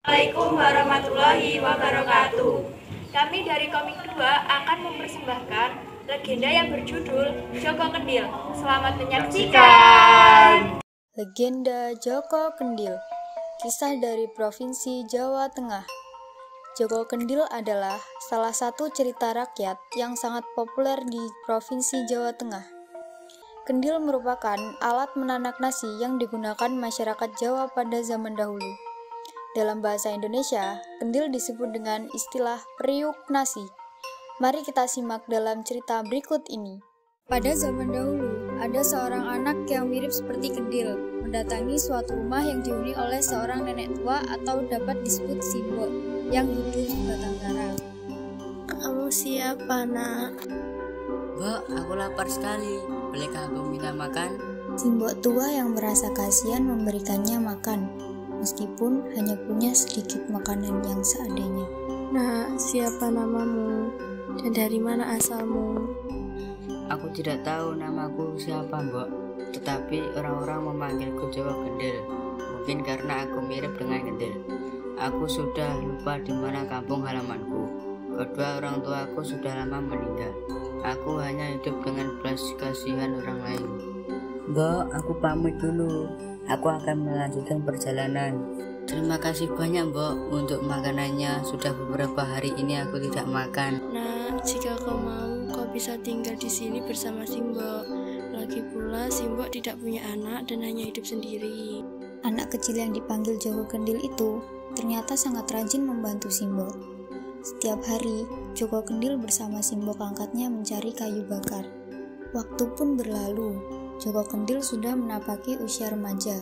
Assalamualaikum warahmatullahi wabarakatuh. Kami dari Komik 2 akan mempersembahkan legenda yang berjudul Joko Kendil. Selamat menyaksikan. Legenda Joko Kendil. Kisah dari Provinsi Jawa Tengah. Joko Kendil adalah salah satu cerita rakyat yang sangat populer di Provinsi Jawa Tengah. Kendil merupakan alat menanak nasi yang digunakan masyarakat Jawa pada zaman dahulu. Dalam bahasa Indonesia, kendil disebut dengan istilah periuk nasi. Mari kita simak dalam cerita berikut ini. Pada zaman dahulu, ada seorang anak yang mirip seperti kendil, mendatangi suatu rumah yang dihuni oleh seorang nenek tua atau dapat disebut simbok, yang hidup sebatang kara. Kamu siapa, nak? Mbak, aku lapar sekali. Bolehkah aku minta makan? Simbok tua yang merasa kasihan memberikannya makan, meskipun hanya punya sedikit makanan yang seadanya. Nak, siapa namamu? Dan dari mana asalmu? Aku tidak tahu namaku siapa, Mbak. Tetapi orang-orang memanggilku Joko Kendil. Mungkin karena aku mirip dengan kendil. Aku sudah lupa di mana kampung halamanku. Kedua orang tuaku sudah lama meninggal. Aku hanya hidup dengan belas kasihan orang lain. Mbak, aku pamit dulu. Aku akan melanjutkan perjalanan. Terima kasih banyak, Mbak, untuk makanannya. Sudah beberapa hari ini aku tidak makan. Nak, jika kau mau, kau bisa tinggal di sini bersama Simbok. Lagi pula, Simbok tidak punya anak dan hanya hidup sendiri. Anak kecil yang dipanggil Joko Kendil itu ternyata sangat rajin membantu Simbok. Setiap hari, Joko Kendil bersama Simbok angkatnya mencari kayu bakar. Waktu pun berlalu, Joko Kendil sudah menapaki usia remaja.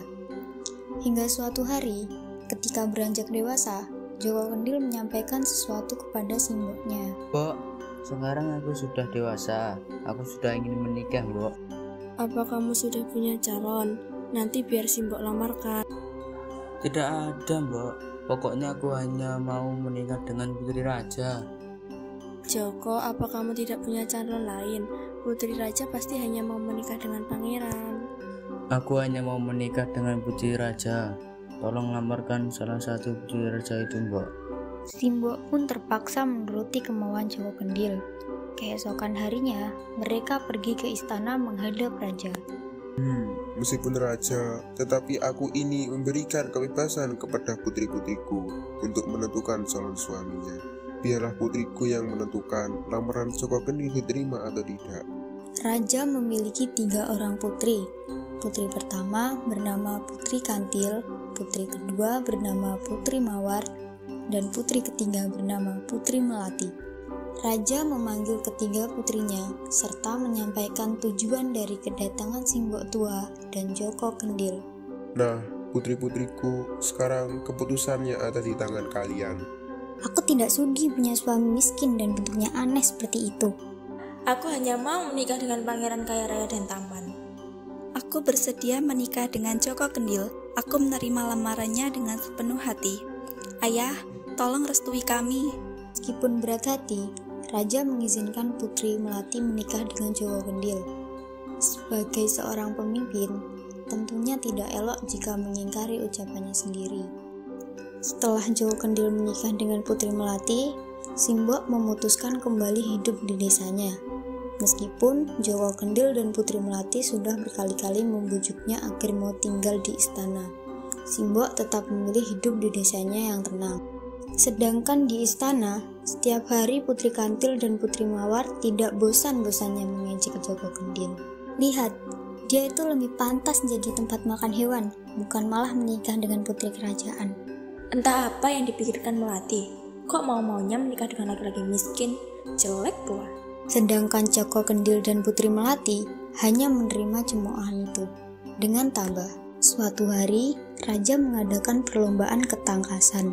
Hingga suatu hari, ketika beranjak dewasa, Joko Kendil menyampaikan sesuatu kepada Simboknya. Mbak, sekarang aku sudah dewasa. Aku sudah ingin menikah, Mbak. Apa kamu sudah punya calon? Nanti biar Simbok lamarkan. Tidak ada, Mbak. Pokoknya aku hanya mau menikah dengan putri raja. Joko, apa kamu tidak punya calon lain? Putri raja pasti hanya mau menikah dengan pangeran. Aku hanya mau menikah dengan putri raja. Tolong lamarkan salah satu putri raja itu, Mbak. Simbok pun terpaksa menuruti kemauan Joko Kendil. Keesokan harinya, mereka pergi ke istana menghadap raja. Meskipun raja, tetapi aku ini memberikan kebebasan kepada putri-putriku untuk menentukan calon suaminya. Biarlah putriku yang menentukan lamaran Joko Kendil diterima atau tidak. Raja memiliki 3 orang putri. Putri pertama bernama Putri Kantil, putri kedua bernama Putri Mawar, dan putri ketiga bernama Putri Melati. Raja memanggil ketiga putrinya, serta menyampaikan tujuan dari kedatangan Simbok tua dan Joko Kendil. Nah, putri-putriku, sekarang keputusannya ada di tangan kalian. Aku tidak sudi punya suami miskin dan bentuknya aneh seperti itu. Aku hanya mau menikah dengan pangeran kaya raya dan tampan. Aku bersedia menikah dengan Joko Kendil. Aku menerima lamarannya dengan sepenuh hati. Ayah, tolong restui kami. Meskipun berat hati, Raja mengizinkan Putri Melati menikah dengan Joko Kendil. Sebagai seorang pemimpin, tentunya tidak elok jika mengingkari ucapannya sendiri. Setelah Joko Kendil menikah dengan Putri Melati, Simbok memutuskan kembali hidup di desanya. Meskipun Joko Kendil dan Putri Melati sudah berkali-kali membujuknya agar mau tinggal di istana, Simbok tetap memilih hidup di desanya yang tenang. Sedangkan di istana, setiap hari Putri Kantil dan Putri Mawar tidak bosan-bosannya mengejek Joko Kendil. Lihat, dia itu lebih pantas jadi tempat makan hewan, bukan malah menikah dengan putri kerajaan. Entah apa yang dipikirkan Melati. Kok mau-maunya menikah dengan laki-laki miskin, jelek pula. Sedangkan Joko Kendil dan Putri Melati hanya menerima cemoohan itu. Dengan tambah, suatu hari Raja mengadakan perlombaan ketangkasan.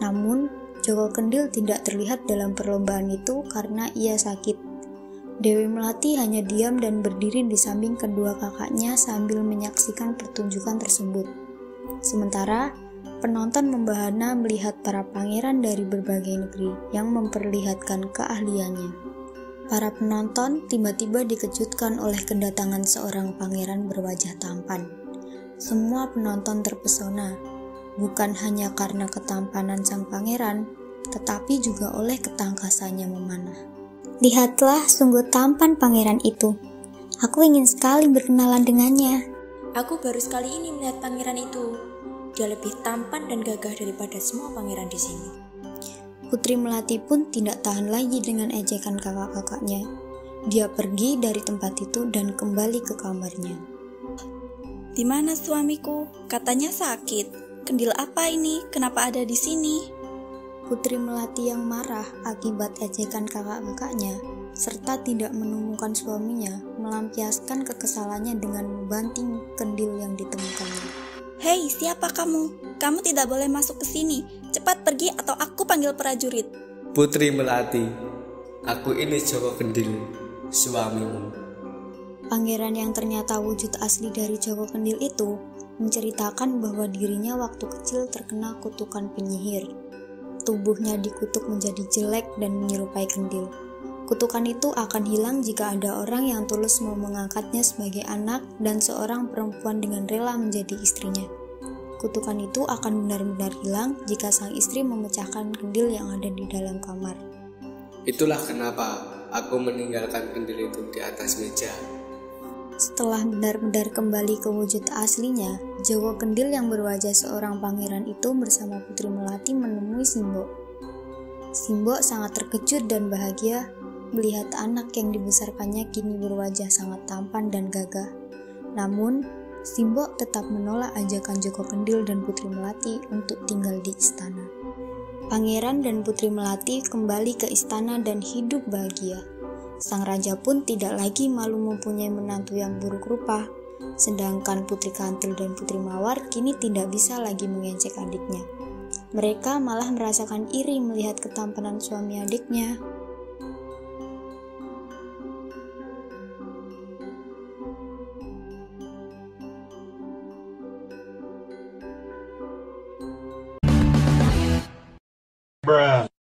Namun, Joko Kendil tidak terlihat dalam perlombaan itu karena ia sakit. Dewi Melati hanya diam dan berdiri di samping kedua kakaknya sambil menyaksikan pertunjukan tersebut. Sementara, penonton membahana melihat para pangeran dari berbagai negeri yang memperlihatkan keahliannya. Para penonton tiba-tiba dikejutkan oleh kedatangan seorang pangeran berwajah tampan. Semua penonton terpesona. bukan hanya karena ketampanan sang pangeran, tetapi juga oleh ketangkasannya memanah. Lihatlah, sungguh tampan pangeran itu. Aku ingin sekali berkenalan dengannya. Aku baru sekali ini melihat pangeran itu. Dia lebih tampan dan gagah daripada semua pangeran di sini. Putri Melati pun tidak tahan lagi dengan ejekan kakak-kakaknya. Dia pergi dari tempat itu dan kembali ke kamarnya. Di mana suamiku? Katanya sakit. Kendil apa ini? Kenapa ada di sini? Putri Melati yang marah akibat ejekan kakak-kakaknya serta tidak menemukan suaminya melampiaskan kekesalannya dengan membanting kendil yang ditemukannya. Hei, siapa kamu? Kamu tidak boleh masuk ke sini. Cepat pergi atau aku panggil prajurit. Putri Melati, aku ini Joko Kendil, suamimu. Pangeran yang ternyata wujud asli dari Joko Kendil itu menceritakan bahwa dirinya waktu kecil terkena kutukan penyihir. Tubuhnya dikutuk menjadi jelek dan menyerupai kendil. Kutukan itu akan hilang jika ada orang yang tulus mau mengangkatnya sebagai anak dan seorang perempuan dengan rela menjadi istrinya. Kutukan itu akan benar-benar hilang jika sang istri memecahkan kendil yang ada di dalam kamar. Itulah kenapa aku meninggalkan kendil itu di atas meja. Setelah benar-benar kembali ke wujud aslinya, Joko Kendil yang berwajah seorang pangeran itu bersama Putri Melati menemui Simbok. Simbok sangat terkejut dan bahagia melihat anak yang dibesarkannya kini berwajah sangat tampan dan gagah. Namun, Simbok tetap menolak ajakan Joko Kendil dan Putri Melati untuk tinggal di istana. Pangeran dan Putri Melati kembali ke istana dan hidup bahagia. Sang raja pun tidak lagi malu mempunyai menantu yang buruk rupa, sedangkan Putri Kantil dan Putri Mawar kini tidak bisa lagi mengejek adiknya. Mereka malah merasakan iri melihat ketampanan suami adiknya. Bruh.